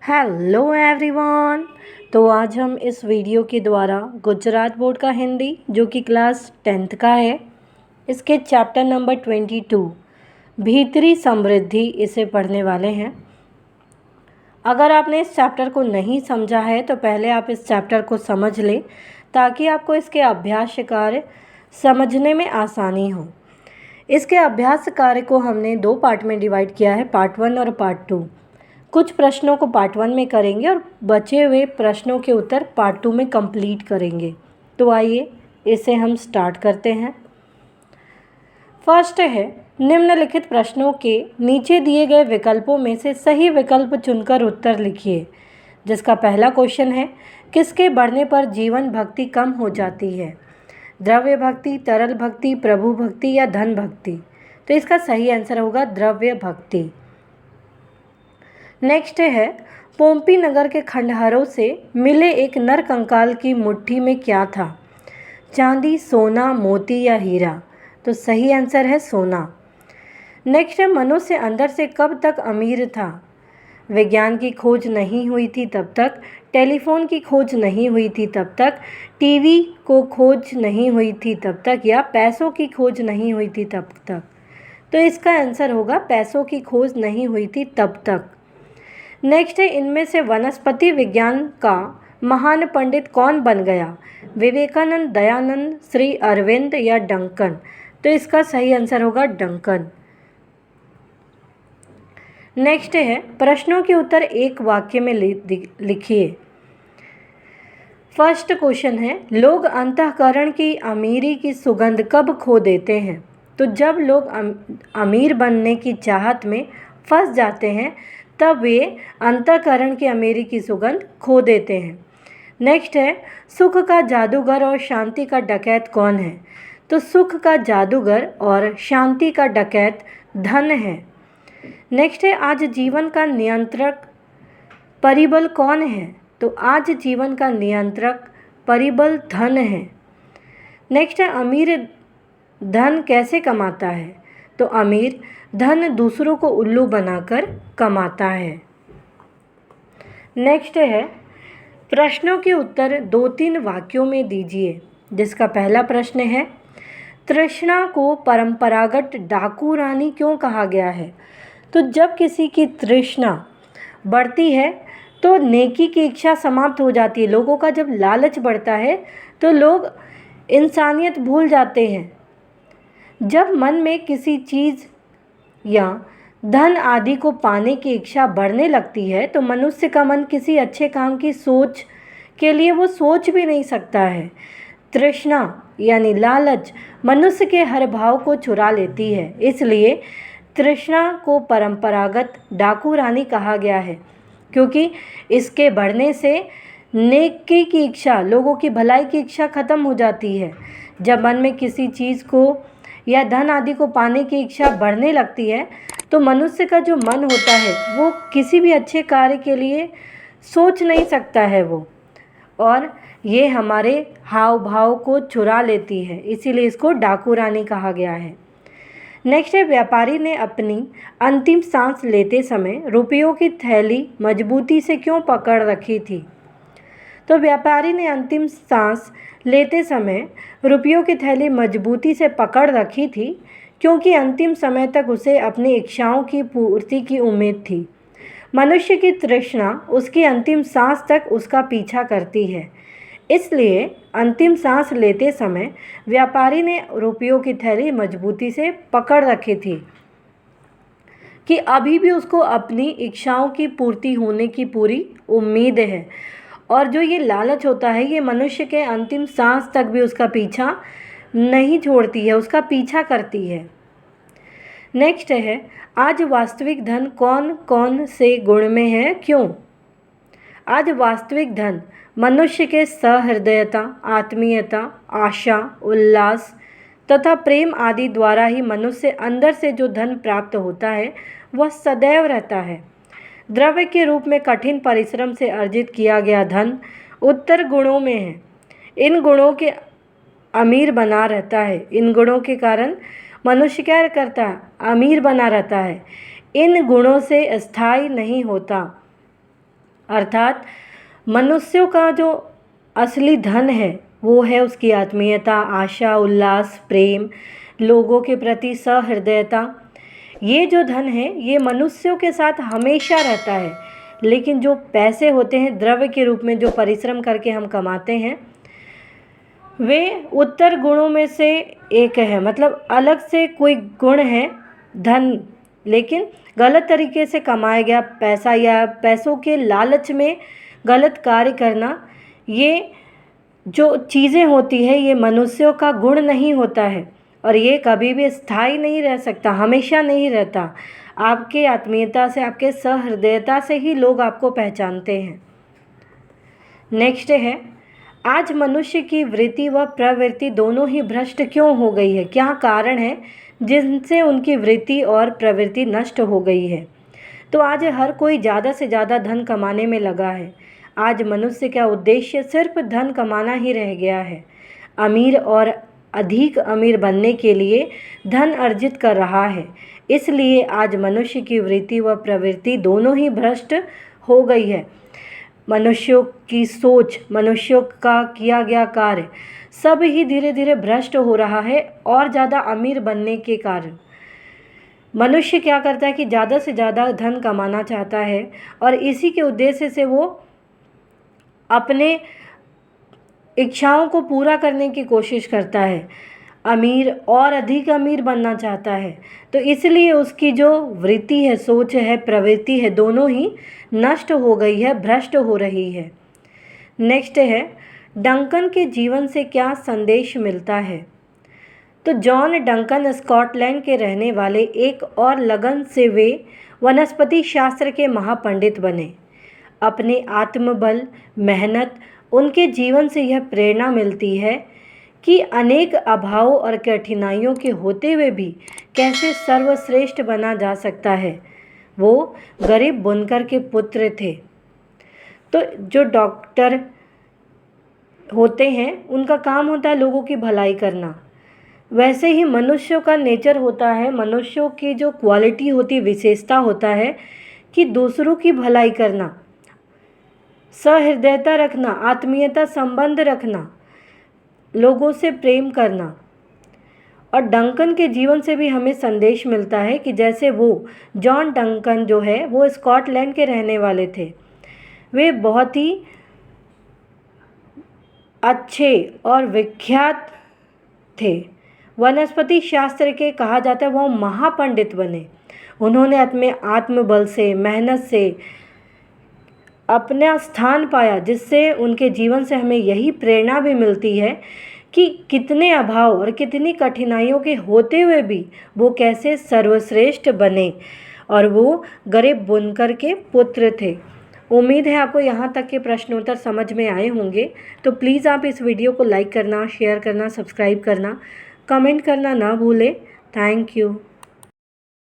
Hello everyone. तो आज हम इस वीडियो के द्वारा गुजरात बोर्ड का हिंदी जो कि क्लास 10th का है, इसके चैप्टर नंबर 22 भीतरी समृद्धि इसे पढ़ने वाले हैं। अगर आपने इस चैप्टर को नहीं समझा है तो पहले आप इस चैप्टर को समझ लें ताकि आपको इसके अभ्यास कार्य समझने में आसानी हो। इसके अभ्यास कार्य को हमने 2 पार्ट में डिवाइड किया है, पार्ट 1 और पार्ट 2। कुछ प्रश्नों को पार्ट 1 में करेंगे और बचे हुए प्रश्नों के उत्तर पार्ट 2 में कंप्लीट करेंगे। तो आइए इसे हम स्टार्ट करते हैं। फर्स्ट है, निम्नलिखित प्रश्नों के नीचे दिए गए विकल्पों में से सही विकल्प चुनकर उत्तर लिखिए। जिसका पहला क्वेश्चन है, किसके बढ़ने पर जीवन भक्ति कम हो जाती है? द्रव्य भक्ति, तरल भक्ति, प्रभु भक्ति या धन भक्ति? तो इसका सही आंसर होगा द्रव्य भक्ति। नेक्स्ट है, पोम्पी नगर के खंडहरों से मिले एक नर कंकाल की मुट्ठी में क्या था? चांदी, सोना, मोती या हीरा? तो सही आंसर है सोना। नेक्स्ट है, मनुष्य अंदर से कब तक अमीर था? विज्ञान की खोज नहीं हुई थी तब तक, टेलीफोन की खोज नहीं हुई थी तब तक, टीवी को खोज नहीं हुई थी तब तक या पैसों की खोज नहीं हुई थी तब तक? तो इसका आंसर होगा पैसों की खोज नहीं हुई थी तब तक। नेक्स्ट है, इनमें से वनस्पति विज्ञान का महान पंडित कौन बन गया? विवेकानंद, दयानंद, श्री अरविंद या डंकन? तो इसका सही आंसर होगा डंकन। नेक्स्ट है, प्रश्नों के उत्तर एक वाक्य में लिखिए। फर्स्ट क्वेश्चन है, लोग अंतःकरण की अमीरी की सुगंध कब खो देते हैं? तो जब लोग अमीर बनने की चाहत में फंस जाते हैं तब वे अंतःकरण की अमीरी की सुगंध खो देते हैं। नेक्स्ट है, सुख का जादूगर और शांति का डकैत कौन है? तो सुख का जादूगर और शांति का डकैत धन है। नेक्स्ट है, आज जीवन का नियंत्रक परिबल कौन है? तो आज जीवन का नियंत्रक परिबल धन है। नेक्स्ट है, अमीर धन कैसे कमाता है? तो अमीर धन दूसरों को उल्लू बनाकर कमाता है। नेक्स्ट है, प्रश्नों के उत्तर 2-3 वाक्यों में दीजिए। जिसका पहला प्रश्न है, तृष्णा को परंपरागत डाकू रानी क्यों कहा गया है? तो जब किसी की तृष्णा बढ़ती है तो नेकी की इच्छा समाप्त हो जाती है। लोगों का जब लालच बढ़ता है तो लोग इंसानियत भूल जाते हैं। जब मन में किसी चीज़ या धन आदि को पाने की इच्छा बढ़ने लगती है तो मनुष्य का मन किसी अच्छे काम की सोच के लिए वो सोच भी नहीं सकता है। तृष्णा यानी लालच मनुष्य के हर भाव को चुरा लेती है, इसलिए तृष्णा को परंपरागत डाकू रानी कहा गया है, क्योंकि इसके बढ़ने से नेकी की इच्छा, लोगों की भलाई की इच्छा खत्म हो जाती है। जब मन में किसी चीज़ को या धन आदि को पाने की इच्छा बढ़ने लगती है तो मनुष्य का जो मन होता है वो किसी भी अच्छे कार्य के लिए सोच नहीं सकता है वो, और ये हमारे हाव भाव को चुरा लेती है, इसीलिए इसको डाकू रानी कहा गया है। नेक्स्ट है, व्यापारी ने अपनी अंतिम सांस लेते समय रुपयों की थैली मजबूती से क्यों पकड़ रखी थी? तो व्यापारी ने अंतिम सांस लेते समय रुपयों की थैली मजबूती से पकड़ रखी थी क्योंकि अंतिम समय तक उसे अपनी इच्छाओं की पूर्ति की उम्मीद थी। मनुष्य की तृष्णा उसकी अंतिम सांस तक उसका पीछा करती है, इसलिए अंतिम सांस लेते समय व्यापारी ने रुपयों की थैली मजबूती से पकड़ रखी थी कि अभी भी उसको अपनी इच्छाओं की पूर्ति होने की पूरी उम्मीद है। और जो ये लालच होता है ये मनुष्य के अंतिम सांस तक भी उसका पीछा नहीं छोड़ती है, उसका पीछा करती है। नेक्स्ट है, आज वास्तविक धन कौन कौन से गुण में है, क्यों? आज वास्तविक धन मनुष्य के सहृदयता, आत्मीयता, आशा, उल्लास तथा प्रेम आदि द्वारा ही मनुष्य अंदर से जो धन प्राप्त होता है वह सदैव रहता है। द्रव्य के रूप में कठिन परिश्रम से अर्जित किया गया धन उत्तर गुणों में है। इन गुणों के अमीर बना रहता है, इन गुणों के कारण मनुष्य क्या करता है? अमीर बना रहता है। इन गुणों से स्थायी नहीं होता। अर्थात मनुष्यों का जो असली धन है वो है उसकी आत्मीयता, आशा, उल्लास, प्रेम, लोगों के प्रति सहृदयता। ये जो धन है ये मनुष्यों के साथ हमेशा रहता है, लेकिन जो पैसे होते हैं द्रव्य के रूप में जो परिश्रम करके हम कमाते हैं वे उत्तर गुणों में से एक है। मतलब अलग से कोई गुण है धन, लेकिन गलत तरीके से कमाया गया पैसा या पैसों के लालच में गलत कार्य करना, ये जो चीज़ें होती है ये मनुष्यों का गुण नहीं होता है और ये कभी भी स्थायी नहीं रह सकता, हमेशा नहीं रहता। आपके आत्मीयता से, आपके सहृदयता से ही लोग आपको पहचानते हैं। नेक्स्ट है, आज मनुष्य की वृत्ति व प्रवृत्ति दोनों ही भ्रष्ट क्यों हो गई है? क्या कारण है जिनसे उनकी वृत्ति और प्रवृत्ति नष्ट हो गई है? तो आज हर कोई ज़्यादा से ज़्यादा धन कमाने में लगा है। आज मनुष्य का उद्देश्य सिर्फ धन कमाना ही रह गया है। अमीर और अधिक अमीर बनने के लिए धन अर्जित कर रहा है। इसलिए आज मनुष्य की वृत्ति व प्रवृत्ति दोनों ही भ्रष्ट हो गई है। मनुष्यों की सोच, मनुष्यों का किया गया कार्य सब ही धीरे धीरे भ्रष्ट हो रहा है और ज़्यादा अमीर बनने के कारण। मनुष्य क्या करता है कि ज़्यादा से ज़्यादा धन कमाना चाहता है और इसी के उद्देश्य से वो अपने इच्छाओं को पूरा करने की कोशिश करता है। अमीर और अधिक अमीर बनना चाहता है, तो इसलिए उसकी जो वृत्ति है, सोच है, प्रवृत्ति है, दोनों ही नष्ट हो गई है, भ्रष्ट हो रही है। नेक्स्ट है, डंकन के जीवन से क्या संदेश मिलता है? तो जॉन डंकन स्कॉटलैंड के रहने वाले एक और लगन से वे वनस्पति शास्त्र के महापंडित बने। अपने आत्मबल, मेहनत, उनके जीवन से यह प्रेरणा मिलती है कि अनेक अभावों और कठिनाइयों के होते हुए भी कैसे सर्वश्रेष्ठ बना जा सकता है। वो गरीब बुनकर के पुत्र थे। तो जो डॉक्टर होते हैं उनका काम होता है लोगों की भलाई करना, वैसे ही मनुष्यों का नेचर होता है, मनुष्यों की जो क्वालिटी होती है, विशेषता होता है कि दूसरों की भलाई करना, सहृदयता रखना, आत्मीयता संबंध रखना, लोगों से प्रेम करना। और डंकन के जीवन से भी हमें संदेश मिलता है कि जैसे वो जॉन डंकन जो है वो स्कॉटलैंड के रहने वाले थे। वे बहुत ही अच्छे और विख्यात थे। वनस्पति शास्त्र के कहा जाता है वो महापंडित बने। उन्होंने अपने आत्मबल से, मेहनत से अपना स्थान पाया, जिससे उनके जीवन से हमें यही प्रेरणा भी मिलती है कि कितने अभाव और कितनी कठिनाइयों के होते हुए भी वो कैसे सर्वश्रेष्ठ बने और वो गरीब बुनकर के पुत्र थे। उम्मीद है आपको यहाँ तक के प्रश्नोत्तर समझ में आए होंगे। तो प्लीज़ आप इस वीडियो को लाइक करना, शेयर करना, सब्सक्राइब करना, कमेंट करना ना भूलें। Thank you.